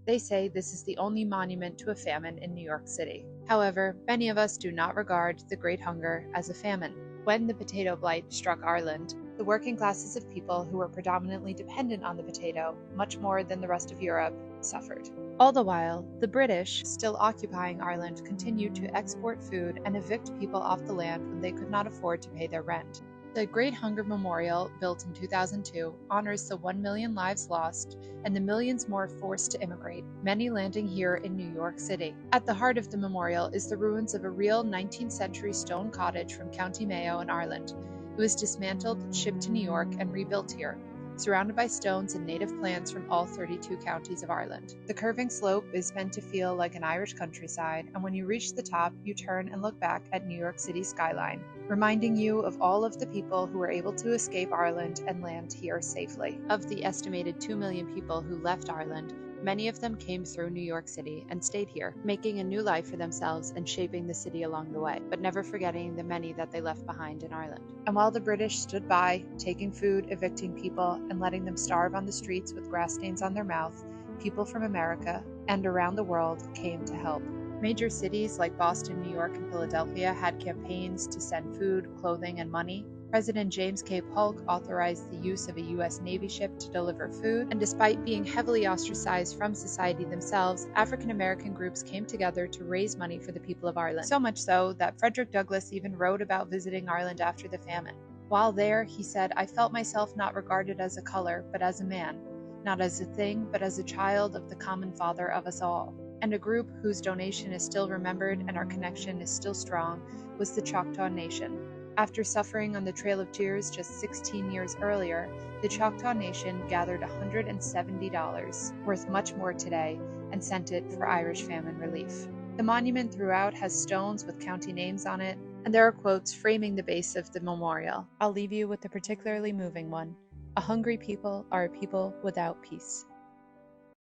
They say this is the only monument to a famine in New York City. However, many of us do not regard the Great Hunger as a famine. When the potato blight struck Ireland, the working classes of people who were predominantly dependent on the potato, much more than the rest of Europe, suffered. All the while, the British, still occupying Ireland, continued to export food and evict people off the land when they could not afford to pay their rent. The Great Hunger Memorial, built in 2002, honors the 1 million lives lost and the millions more forced to immigrate, many landing here in New York City. At the heart of the memorial is the ruins of a real 19th century stone cottage from County Mayo in Ireland. It was dismantled, shipped to New York, and rebuilt here, surrounded by stones and native plants from all 32 counties of Ireland. The curving slope is meant to feel like an Irish countryside, and when you reach the top, you turn and look back at New York City's skyline, reminding you of all of the people who were able to escape Ireland and land here safely. Of the estimated 2 million people who left Ireland, many of them came through New York City and stayed here, making a new life for themselves and shaping the city along the way, but never forgetting the many that they left behind in Ireland. And while the British stood by, taking food, evicting people, and letting them starve on the streets with grass stains on their mouth, people from America and around the world came to help. Major cities like Boston, New York, and Philadelphia had campaigns to send food, clothing, and money. President James K. Polk authorized the use of a U.S. Navy ship to deliver food, and despite being heavily ostracized from society themselves, African American groups came together to raise money for the people of Ireland. So much so that Frederick Douglass even wrote about visiting Ireland after the famine. While there, he said, "I felt myself not regarded as a color, but as a man, not as a thing, but as a child of the common father of us all." And a group whose donation is still remembered and our connection is still strong was the Choctaw Nation. After suffering on the Trail of Tears just 16 years earlier, the Choctaw Nation gathered $170, worth much more today, and sent it for Irish famine relief. The monument throughout has stones with county names on it, and there are quotes framing the base of the memorial. I'll leave you with a particularly moving one. "A hungry people are a people without peace."